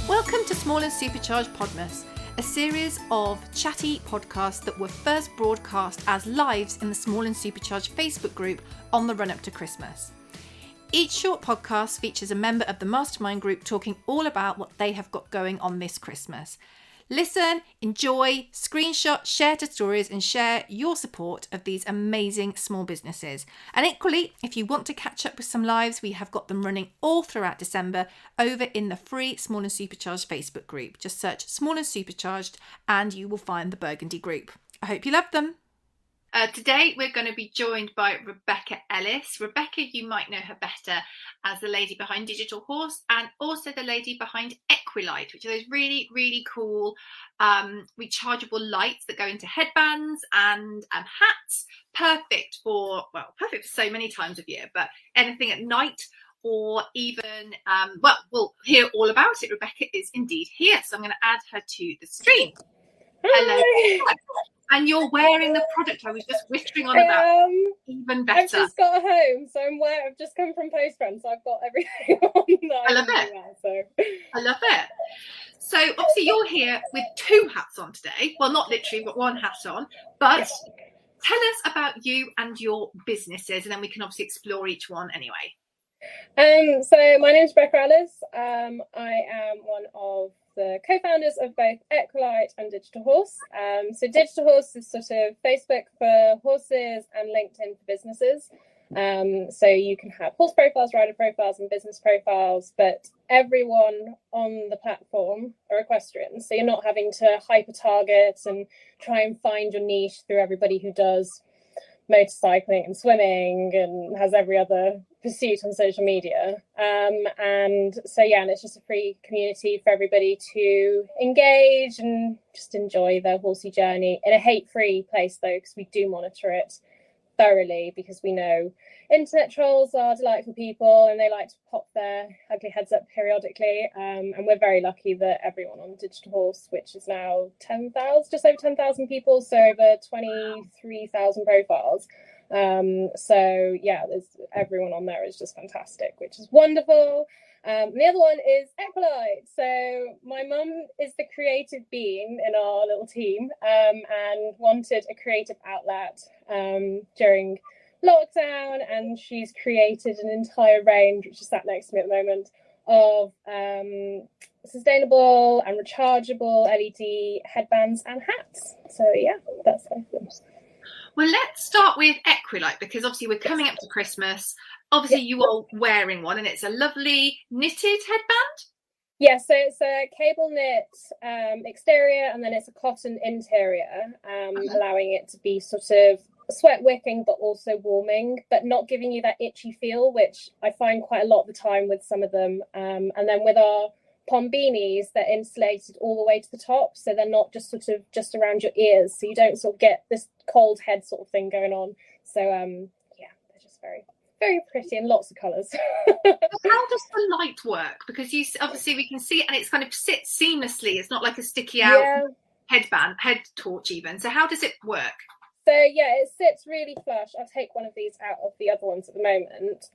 Welcome to Small and Supercharged Podmas, a series of chatty podcasts that were first broadcast as lives in the Small and Supercharged Facebook group on the run-up to Christmas. Each short podcast features a member of the mastermind group talking all about what they have got going on this Christmas. Listen, enjoy, screenshot, share to stories and share your support of these amazing small businesses. And equally, if you want to catch up with some lives, we have got them running all throughout December over in the free Small and Supercharged Facebook group. Just search Small and Supercharged and you will find the Burgundy group. I hope you love them. Today we're going to be joined by Rebecca Ellis. Rebecca, you might know her better as the lady behind Digital Horse and also the lady behind Equilite, which are those really, really cool rechargeable lights that go into headbands and hats. Perfect for so many times of year, but anything at night or even, we'll hear all about it. Rebecca is indeed here, so I'm going to add her to the stream. Hello. And you're wearing the product I was just whispering on about. Even better. I've just got home, so I've just come from Postman, so I've got everything on. I love it. I love it. So obviously you're here with two hats on today. Well, not literally, but one hat on. But tell us about you and your businesses, and then we can obviously explore each one anyway. So my name is Rebecca Ellis. I am one of the co-founders of both Equilite and Digital Horse. So Digital Horse is sort of Facebook for horses and LinkedIn for businesses. So you can have horse profiles, rider profiles and business profiles, but everyone on the platform are equestrians. So you're not having to hyper target and try and find your niche through everybody who does motorcycling and swimming and has every other pursuit on social media. And it's just a free community for everybody to engage and just enjoy their horsey journey in a hate-free place, though, because we do monitor it thoroughly, because we know internet trolls are delightful people and they like to pop their ugly heads up periodically, and we're very lucky that everyone on Digital Horse, which is now 10,000, just over 10,000 people, so over 23,000 profiles. There's everyone on there is just fantastic, which is wonderful. The other one is Equilite. So my mum is the creative being in our little team, and wanted a creative outlet during lockdown, and she's created an entire range, which is sat next to me at the moment, of sustainable and rechargeable LED headbands and hats. So that's both of them. Well, let's start with Equilite, because obviously we're coming up to Christmas. Obviously you are wearing one and it's a lovely knitted headband. Yeah, so it's a cable knit exterior and then it's a cotton interior, allowing it to be sort of sweat wicking but also warming, but not giving you that itchy feel, which I find quite a lot of the time with some of them. And then with our pombinis, they're insulated all the way to the top, so they're not just sort of just around your ears, so you don't sort of get this cold head sort of thing going on. So they're just very, very pretty and lots of colours. How does the light work? Because obviously we can see it and it's kind of sits seamlessly. It's not like a sticky out headband, head torch even. So how does it work? So it sits really flush. I'll take one of these out of the other ones at the moment.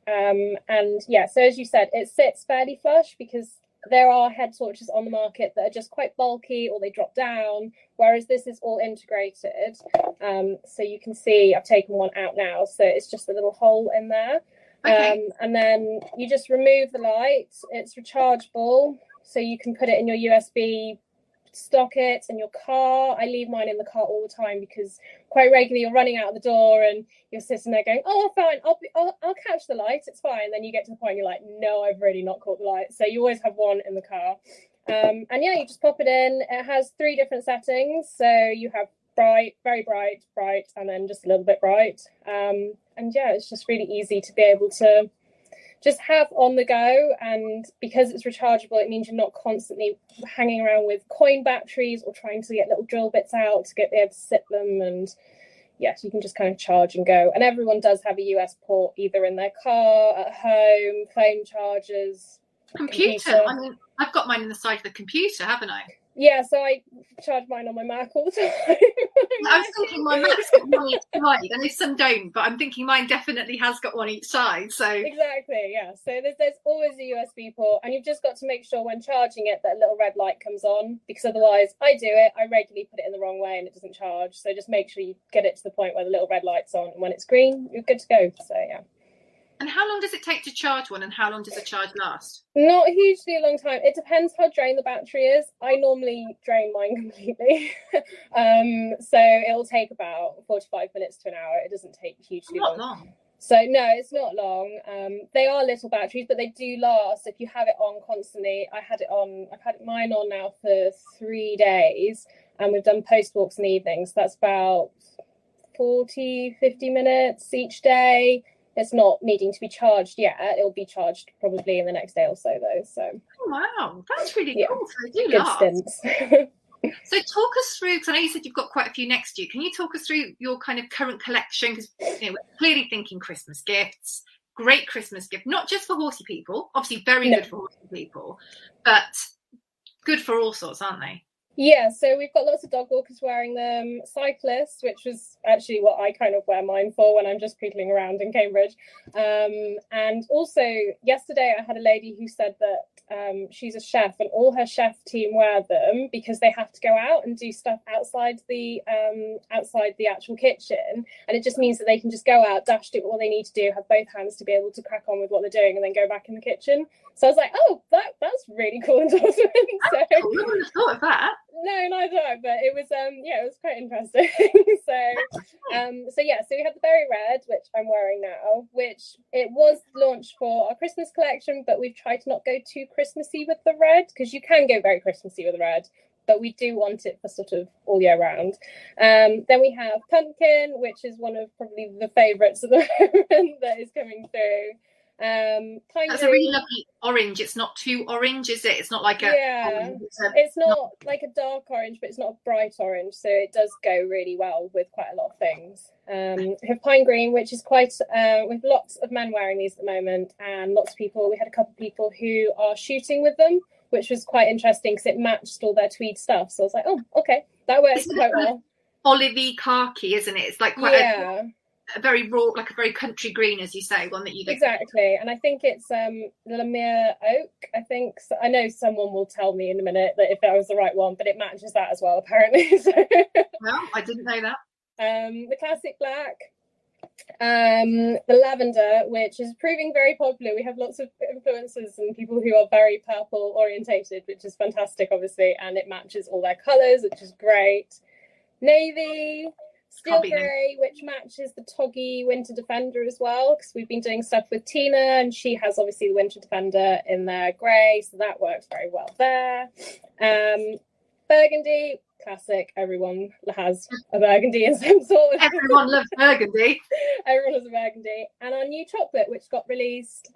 So as you said, it sits fairly flush, because there are head torches on the market that are just quite bulky or they drop down, whereas this is all integrated. So you can see I've taken one out now, so it's just a little hole in there. Okay. And then you just remove the light. It's rechargeable, so you can put it in your USB, stock it in your car. I leave mine in the car all the time, because quite regularly you're running out of the door and you're sitting there going, oh fine, I'll catch the light, it's fine. Then you get to the point you're like, no, I've really not caught the light. So you always have one in the car. You just pop it in. It has 3 different settings, so you have bright, very bright, and then just a little bit bright. It's just really easy to be able to just have on the go, and because it's rechargeable, it means you're not constantly hanging around with coin batteries or trying to get little drill bits out to be able to sit them. And you can just kind of charge and go. And everyone does have a US port either in their car, at home, phone chargers, computer. I mean, I've got mine in the side of the computer, haven't I? Yeah, so I charge mine on my Mac all the time. I was thinking my Mac's got one each side. I know some don't, but I'm thinking mine definitely has got one each side. So exactly, yeah. So there's always a USB port, and you've just got to make sure when charging it that a little red light comes on, because otherwise I do it. I regularly put it in the wrong way and it doesn't charge. So just make sure you get it to the point where the little red light's on, and when it's green, you're good to go. So yeah. And how long does it take to charge one, and how long does a charge last? Not hugely a long time. It depends how drained the battery is. I normally drain mine completely. So it'll take about 45 minutes to an hour. It doesn't take hugely long. So no, it's not long. They are little batteries, but they do last if you have it on constantly. I've had mine on now for 3 days, and we've done post walks in the evenings. So that's about 40, 50 minutes each day. It's not needing to be charged yet. It'll be charged probably in the next day or so, though. So. Oh, wow, that's really cool. So they do good last. stints. So talk us through, because I know you said you've got quite a few next year. Can you talk us through your kind of current collection? Because we're clearly thinking Christmas gifts, great Christmas gift, not just for horsey people, obviously very good for horsey people, but good for all sorts, aren't they? Yeah, so we've got lots of dog walkers wearing them, cyclists, which was actually what I kind of wear mine for when I'm just poodling around in Cambridge. And also yesterday I had a lady who said that she's a chef, and all her chef team wear them because they have to go out and do stuff outside the actual kitchen, and it just means that they can just go out, dash, do what they need to do, have both hands to be able to crack on with what they're doing, and then go back in the kitchen. So I was like, oh, that's really cool endorsement. So I wouldn't have thought of that. No, neither, but it was it was quite interesting. So we have the Berry Red, which I'm wearing now, which it was launched for our Christmas collection, but we've tried to not go too Christmassy with the red, because you can go very Christmassy with the red, but we do want it for sort of all year round. Then we have Pumpkin, which is one of probably the favourites at the moment that is coming through. That's a really lovely orange. It's not too orange, is it? It's not like it's not like a dark orange, but it's not a bright orange, so it does go really well with quite a lot of things. We have Pine Green, which is quite with lots of men wearing these at the moment, and lots of people. We had a couple of people who are shooting with them, which was quite interesting because it matched all their tweed stuff. So I was like, oh, okay, that works quite well. Olivey khaki, isn't it? It's like quite a very raw, like a very country green, as you say, one that you exactly. And I think it's Lemire Oak. I think so. I know someone will tell me in a minute that if that was the right one, but it matches that as well, apparently. So. Well, I didn't know that. The classic black, the lavender, which is proving very popular. We have lots of influencers and people who are very purple orientated, which is fantastic, obviously, and it matches all their colours, which is great. Navy. Steel grey, which matches the Toggy Winter Defender as well, because we've been doing stuff with Tina, and she has obviously the Winter Defender in their grey, so that works very well there. Burgundy, classic. Everyone has a burgundy in some sort. Everyone loves burgundy. Everyone loves a burgundy. And our new chocolate, which got released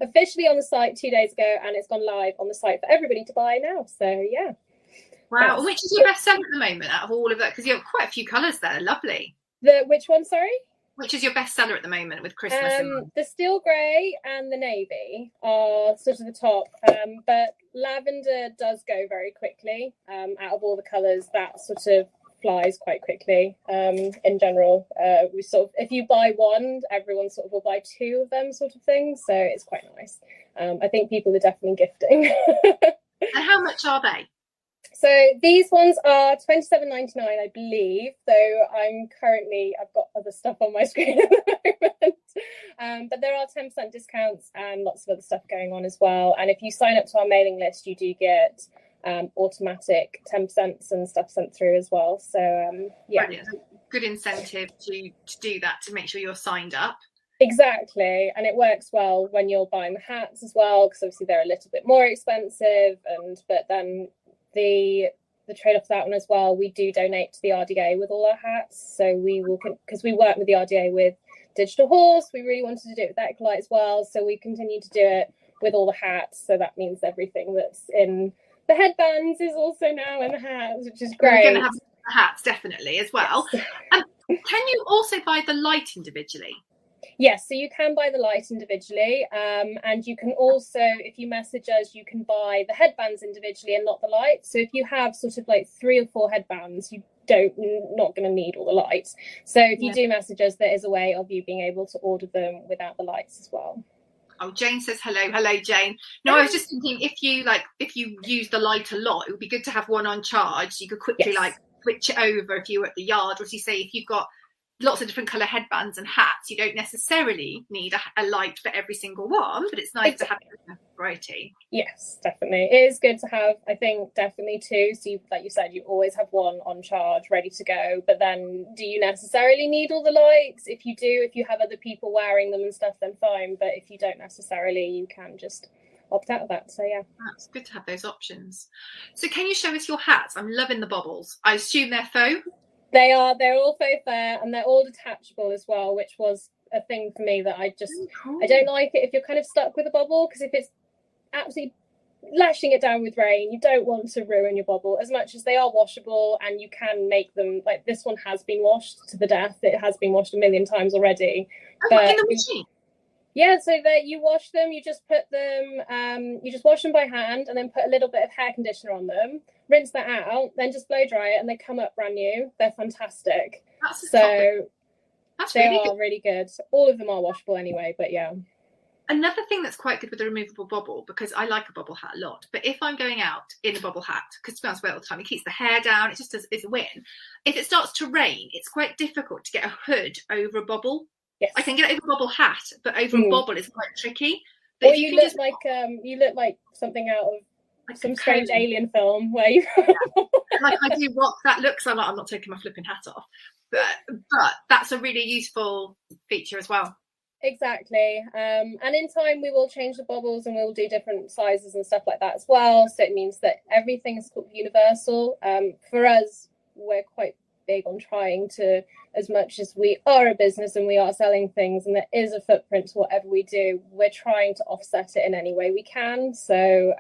officially on the site 2 days ago, and it's gone live on the site for everybody to buy now. So yeah. Wow. And which is your best seller at the moment out of all of that? Because you have quite a few colours there. Lovely. Which one, sorry? Which is your best seller at the moment with Christmas? The steel grey and the navy are sort of the top. But lavender does go very quickly. Out of all the colours, that sort of flies quite quickly. In general, we sort of, if you buy one, everyone sort of will buy two of them, sort of thing. So it's quite nice. I think people are definitely gifting. And how much are they? So these ones are $27.99, I believe. So I've got other stuff on my screen at the moment. But there are 10% discounts and lots of other stuff going on as well. And if you sign up to our mailing list, you do get automatic 10% and stuff sent through as well. So yeah. Brilliant. Good incentive to do that, to make sure you're signed up. Exactly, and it works well when you're buying the hats as well, because obviously they're a little bit more expensive, but then the trade-off of that one as well, we do donate to the RDA with all our hats. So we will, because we work with the RDA with Digital Horse, we really wanted to do it with Equilite as well, so we continue to do it with all the hats. So that means everything that's in the headbands is also now in the hats, which is great. We're going to have the hats definitely as well. Yes. Can you also buy the light individually? Yes, so you can buy the light individually, and you can also, if you message us, you can buy the headbands individually and not the light. So if you have sort of like 3 or 4 headbands, not going to need all the lights. So if you do message us, there is a way of you being able to order them without the lights as well. Oh, Jane says hello, Jane. No, I was just thinking, if you use the light a lot, it would be good to have one on charge, so you could quickly like switch it over if you were at the yard. Or as you say, if you've got lots of different colour headbands and hats, you don't necessarily need a light for every single one, but it's nice to have a variety. Yes, definitely. It is good to have, I think, definitely 2. So like you said, you always have one on charge ready to go, but then do you necessarily need all the lights? If you do, if you have other people wearing them and stuff, then fine, but if you don't necessarily, you can just opt out of that. So yeah, that's good to have those options. So can you show us your hats? I'm loving the bobbles. I assume they're faux. They're all faux fur, and they're all detachable as well, which was a thing for me that I don't like it if you're kind of stuck with a bobble, because if it's absolutely lashing it down with rain, you don't want to ruin your bobble, as much as they are washable and you can make them, like this one has been washed to the death. It has been washed a million times already. But in the machine? Yeah, so that you wash them, you just put them, you just wash them by hand and then put a little bit of hair conditioner on them, rinse that out, then just blow dry it, and they come up brand new. They're fantastic. That's really good. All of them are washable anyway, but yeah. Another thing that's quite good with the removable bobble, because I like a bobble hat a lot, but if I'm going out in a bobble hat, because to be honest, all the time, it keeps the hair down, it's a win. If it starts to rain, it's quite difficult to get a hood over a bobble. Yes. I can get it over a bobble hat, but over a bobble is quite tricky. But or you look like something out of like some strange alien film where you like I do what that looks like. I'm not taking my flipping hat off, but that's a really useful feature as well. Exactly. And in time we will change the bobbles and we'll do different sizes and stuff like that as well. So it means that everything is called universal. For us, we're quite big on trying to, as much as we are a business and we are selling things and there is a footprint to whatever we do, we're trying to offset it in any way we can. So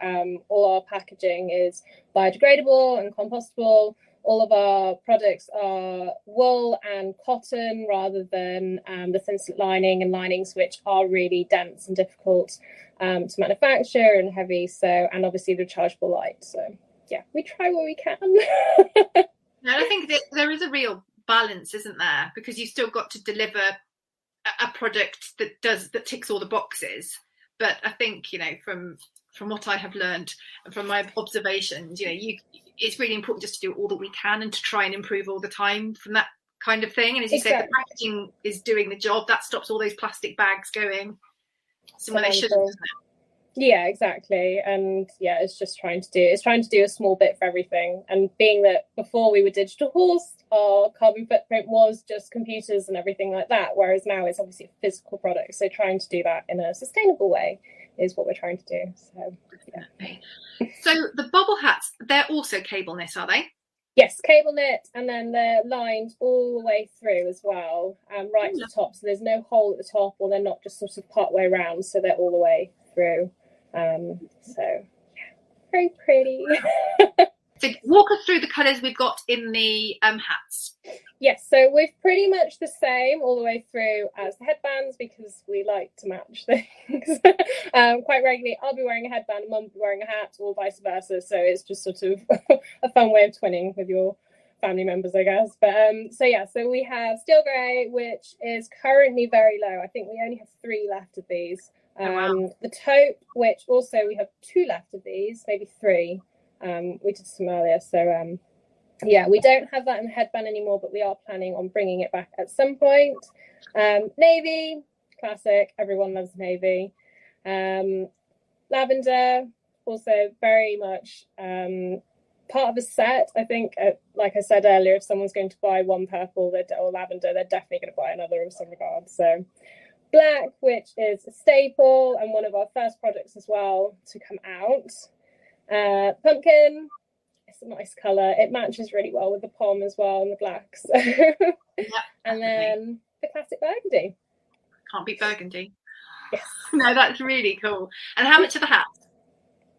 all our packaging is biodegradable and compostable. All of our products are wool and cotton rather than the thin slip lining and linings, which are really dense and difficult to manufacture and heavy. So, and obviously the rechargeable light. So yeah, we try what we can. No, I think that there is a real balance, isn't there? Because you've still got to deliver a product that ticks all the boxes. But I think, from what I have learned and from my observations, it's really important just to do all that we can and to try and improve all the time from that kind of thing. And as you say, the packaging is doing the job. That stops all those plastic bags going somewhere they shouldn't, isn't it? Yeah, exactly. And yeah, it's trying to do a small bit for everything. And being that before we were Digital Horse, our carbon footprint was just computers and everything like that, whereas now it's obviously a physical product. So trying to do that in a sustainable way is what we're trying to do. So yeah. So the bobble hats, they're also cable knit, are they? Yes, cable knit, and then they're lined all the way through as well, right to the top. So there's no hole at the top, or they're not just sort of part way around. So they're all the way through. So yeah, very pretty. So walk us through the colours we've got in the hats. Yes, so we're pretty much the same all the way through as the headbands because we like to match things. Quite regularly, I'll be wearing a headband and Mum will be wearing a hat, or vice versa. So it's just sort of a fun way of twinning with your family members, I guess. But so we have steel grey, which is currently very low. I think we only have 3 left of these. The taupe, which also we have 2 left of these, maybe 3. We did some earlier, so yeah, we don't have that in the headband anymore, but we are planning on bringing it back at some point. Navy, classic, everyone loves navy. Lavender, also very much part of a set. I think, like I said earlier, if someone's going to buy one purple or lavender, they're definitely going to buy another in some regard. So black, which is a staple and one of our first products as well to come out. Pumpkin, it's a nice colour. It matches really well with the pom as well and the blacks. And then the classic burgundy. Can't beat burgundy. Yes. No, that's really cool. And how much are the hats?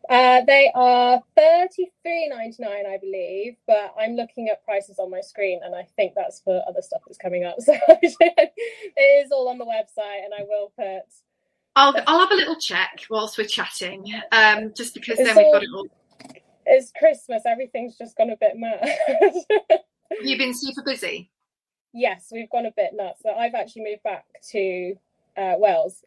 They are $33.99, I believe, but I'm looking at prices on my screen, and I think that's for other stuff that's coming up. So it is all on the website, and I will put. I'll have a little check whilst we're chatting, just because then we've got it all. It's Christmas, everything's just gone a bit mad. Have you been super busy? Yes, we've gone a bit nuts. So I've actually moved back to Wales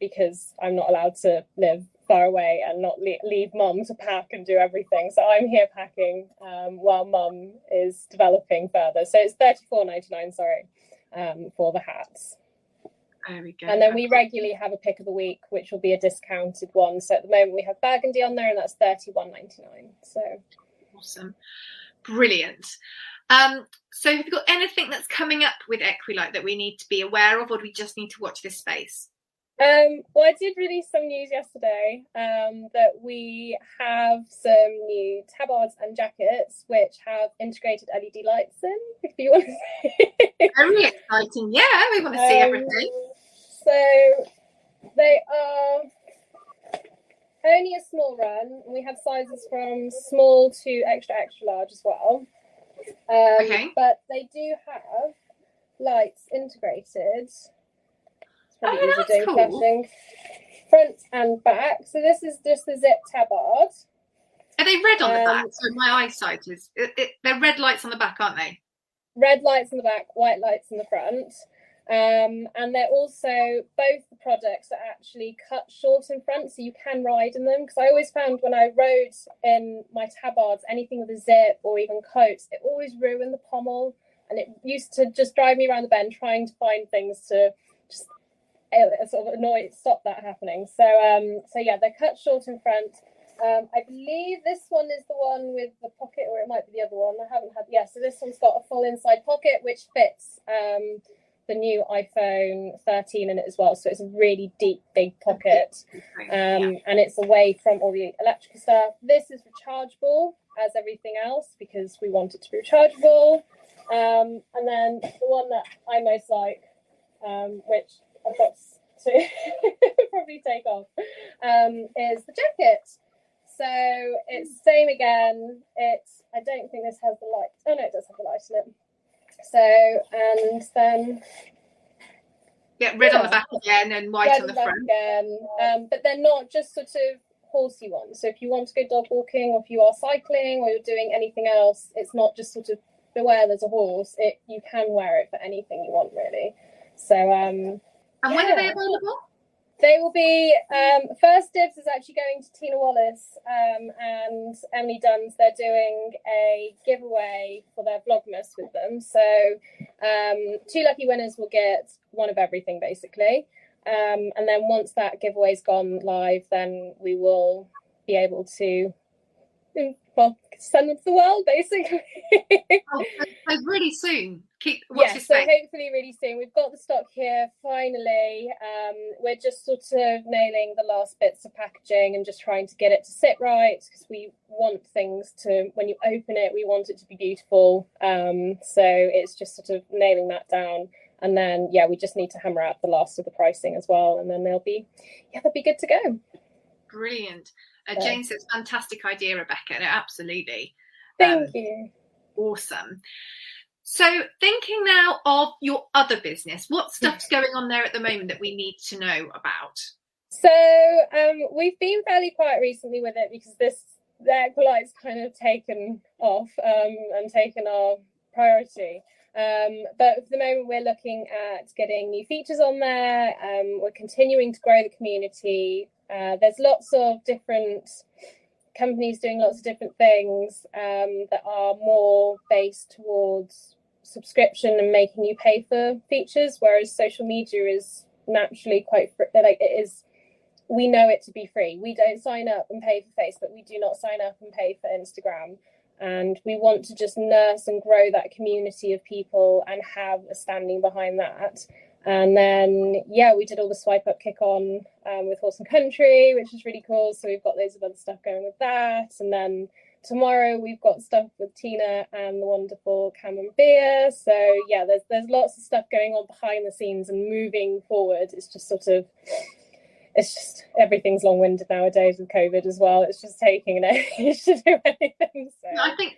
because I'm not allowed to live far away and not leave mum to pack and do everything. So I'm here packing while mum is developing further. So it's $34.99, sorry, for the hats. There we go. And then we regularly have a pick of the week, which will be a discounted one. So at the moment we have burgundy on there, and that's $31.99. So awesome, brilliant. So have you got anything that's coming up with Equilite that we need to be aware of, or do we just need to watch this space? Well, I did release some news yesterday that we have some new tabards and jackets which have integrated LED lights in, if you want to see. Very exciting. Yeah, we want to see everything. So they are only a small run. We have sizes from small to extra large as well. Okay. But they do have lights integrated. Oh, that's cool. Flashing front and back. So this is just the zip tabard. Are they red on the back? So my eyesight is. They're red lights on the back, aren't they? Red lights in the back, white lights in the front. And they're also, both the products are actually cut short in front, so you can ride in them. Because I always found when I rode in my tabards, anything with a zip or even coats, it always ruined the pommel. And it used to just drive me around the bend trying to find things to just sort of stop that happening. So yeah, they're cut short in front. I believe this one is the one with the pocket, or it might be the other one. I haven't had. Yeah, so this one's got a full inside pocket which fits the new iPhone 13 in it as well. So it's a really deep, big pocket, and it's away from all the electrical stuff. This is rechargeable as everything else because we want it to be rechargeable. And then the one that I most like, which I've got to probably take off, is the jacket. So it's the same again. I don't think this has the light. Oh no, it does have the light in it. So, and then red on the back again and white on the front again. But they're not just sort of horsey ones. So if you want to go dog walking, or if you are cycling, or you're doing anything else, it's not just sort of beware there's a horse. You can wear it for anything you want, really. So and when are they available? They will be, first dibs is actually going to Tina Wallace and Emily Dunn's. They're doing a giveaway for their Vlogmas with them. So 2 lucky winners will get one of everything, basically. And then once that giveaway's gone live, then we will be able to, send them to the world, basically. So really soon. So hopefully really soon. We've got the stock here finally. We're just sort of nailing the last bits of packaging and just trying to get it to sit right, because we want things to, when you open it, we want it to be beautiful. So it's just sort of nailing that down. And then, we just need to hammer out the last of the pricing as well. And then they'll be good to go. Brilliant. Jane says, fantastic idea, Rebecca. No, absolutely. Thank you. Awesome. So thinking now of your other business, what stuff's going on there at the moment that we need to know about? So we've been fairly quiet recently with it because the Equilite's kind of taken off and taken our priority. But for the moment, we're looking at getting new features on there. We're continuing to grow the community. There's lots of different companies doing lots of different things that are more based towards subscription and making you pay for features, whereas social media is naturally quite we know it to be free. We don't sign up and pay for Facebook. We do not sign up and pay for Instagram. And we want to just nurse and grow that community of people and have a standing behind that. And then, we did all the swipe up kick on with Horse and Country, which is really cool. So we've got loads of other stuff going with that. And then tomorrow we've got stuff with Tina and the wonderful Camembert. So there's lots of stuff going on behind the scenes and moving forward. It's just sort of it's just everything's long-winded nowadays with COVID as well. It's just taking an age to do anything. So. I think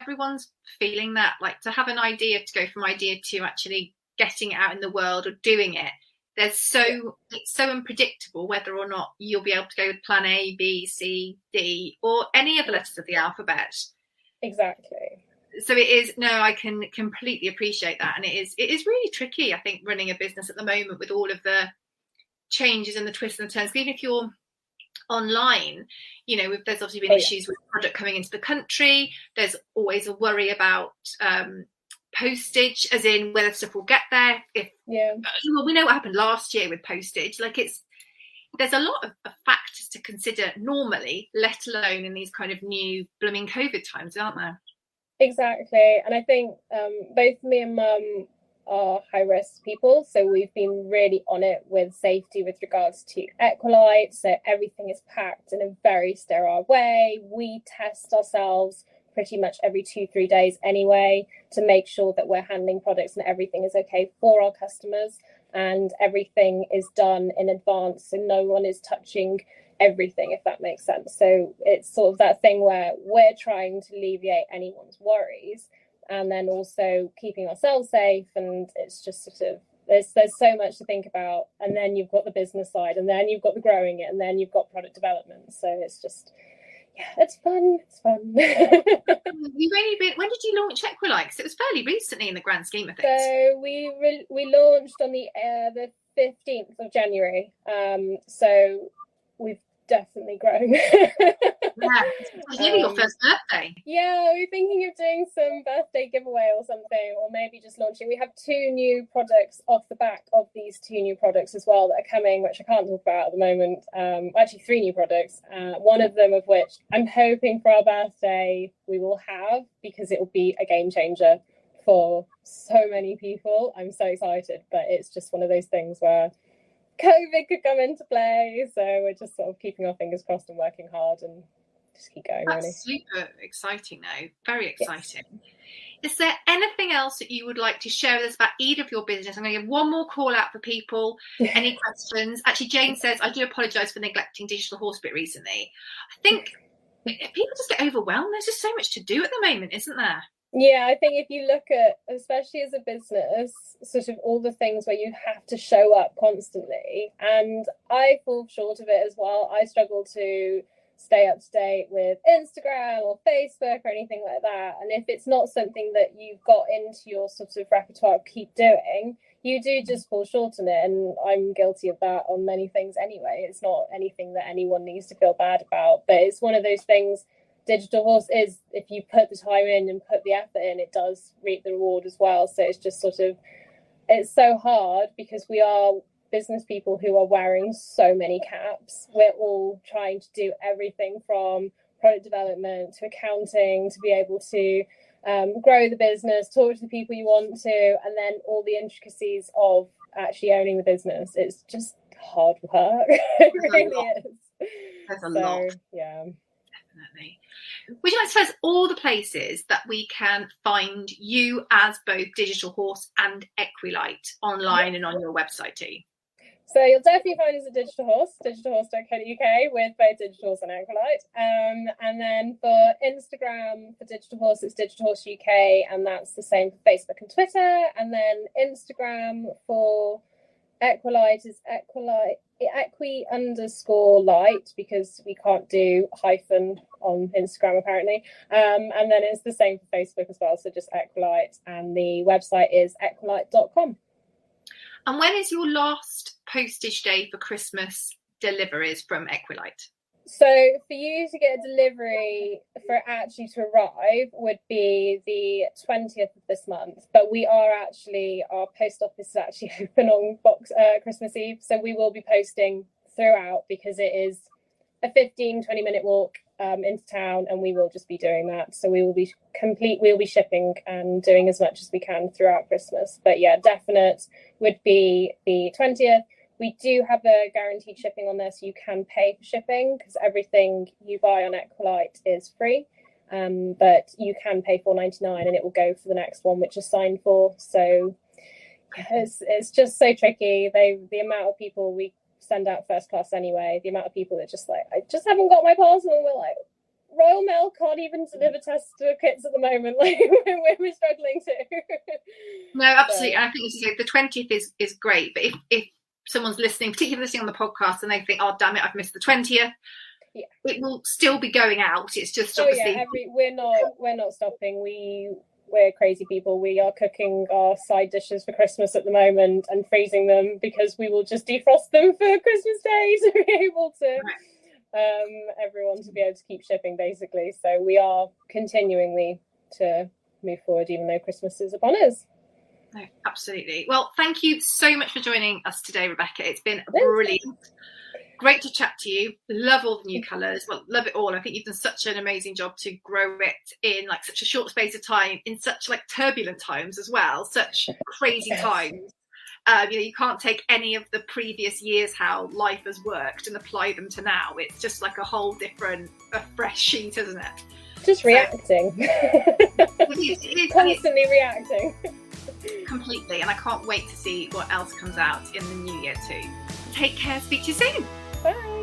everyone's feeling that, like, to have an idea, to go from idea to actually getting it out in the world or doing it. It's so unpredictable whether or not you'll be able to go with plan A, B, C, D, or any other letters of the alphabet. Exactly. So it is, no, I can completely appreciate that. And it is really tricky, I think, running a business at the moment with all of the changes and the twists and the turns. Even if you're online, you know, there's obviously been issues with product coming into the country. There's always a worry about postage, as in whether stuff will get there. Well, we know what happened last year with postage. Like, there's a lot of factors to consider normally, let alone in these kind of new blooming COVID times, aren't there? Exactly. And I think both me and Mum are high risk people, so we've been really on it with safety with regards to Equilite. So everything is packed in a very sterile way. We test ourselves pretty much every 2-3 days anyway, to make sure that we're handling products and everything is okay for our customers, and everything is done in advance, so no one is touching everything, if that makes sense. So it's sort of that thing where we're trying to alleviate anyone's worries and then also keeping ourselves safe. And it's just sort of, there's so much to think about. And then you've got the business side, and then you've got the growing it, and then you've got product development. So it's just, it's fun. You've only been, when did you launch Equilite? Because it was fairly recently in the grand scheme of things. So we launched on the 15th of January. So we've definitely grown. It's nearly your first birthday. Yeah, we're thinking of doing some birthday giveaway or something, or maybe just launching. We have 2 new products off the back of these 2 new products as well that are coming, which I can't talk about at the moment. Actually 3 new products, one of them of which I'm hoping for our birthday we will have, because it will be a game changer for so many people. I'm so excited, but it's just one of those things where COVID could come into play, so we're just sort of keeping our fingers crossed and working hard and just keep going. That's really super exciting now, very exciting. Yes. Is there anything else that you would like to share with us about either of your business? I'm going to give one more call out for people. Any questions? Actually, Jane says, I do apologise for neglecting Digital Horse a bit recently. I think people just get overwhelmed. There's just so much to do at the moment, isn't there? Yeah, I think if you look at, especially as a business, sort of all the things where you have to show up constantly, and I fall short of it as well. I struggle to stay up to date with Instagram or Facebook or anything like that. And if it's not something that you've got into your sort of repertoire of keep doing, you do just fall short on it. And I'm guilty of that on many things anyway. It's not anything that anyone needs to feel bad about, but it's one of those things. Digital Horse is, if you put the time in and put the effort in, it does reap the reward as well. So it's just sort of, it's so hard because we are business people who are wearing so many caps. We're all trying to do everything from product development to accounting to be able to grow the business, talk to the people you want to, and then all the intricacies of actually owning the business. It's just hard work. It really is. There's a lot. Yeah. Definitely. Would you like to tell us all the places that we can find you as both Digital Horse and Equi-Light online and on your website too? So you'll definitely find us at Digital Horse, digitalhorse.co.uk with both Digital Horse and Equilite. And then for Instagram, for Digital Horse, it's Digital Horse UK, and that's the same for Facebook and Twitter. And then Instagram for Equilite is Equi_light, because we can't do hyphen on Instagram apparently. And then it's the same for Facebook as well, so just Equilite, and the website is equilite.com. And when is your last postage day for Christmas deliveries from Equilite? So for you to get a delivery for it actually to arrive would be the 20th of this month, but we are actually, our post office is actually open on Christmas Eve, so we will be posting throughout, because it is a 15-20 minute walk into town, and we will just be doing that. So we'll be shipping and doing as much as we can throughout Christmas. But yeah, definite would be the 20th. We do have a guaranteed shipping on there, so you can pay for shipping, because everything you buy on Equilite is free. But you can pay $4.99 and it will go for the next one, which is signed for. So yeah, it's just so tricky. The amount of people we send out first class anyway. The amount of people that just like, I just haven't got my parcel, and we're like, Royal Mail can't even deliver test kits at the moment. Like we're struggling to. No, absolutely. And I think, as you say, the 20th is great. But if someone's listening, particularly listening on the podcast, and they think, oh damn it, I've missed the 20th, it will still be going out. It's just obviously we're not stopping. We're crazy people. We are cooking our side dishes for Christmas at the moment and freezing them, because we will just defrost them for Christmas Day to be able to everyone to be able to keep shipping, basically. So we are continuing to move forward, even though Christmas is upon us. No, absolutely. Well, thank you so much for joining us today, Rebecca. It's been brilliant. Great to chat to you. Love all the new colours. Well, love it all. I think you've done such an amazing job to grow it in like such a short space of time, in such like turbulent times as well, such crazy times. You can't take any of the previous years how life has worked and apply them to now. It's just like a whole different, a fresh sheet, isn't it? Just reacting. Constantly reacting. Completely. And I can't wait to see what else comes out in the new year too. Take care. Speak to you soon. Bye.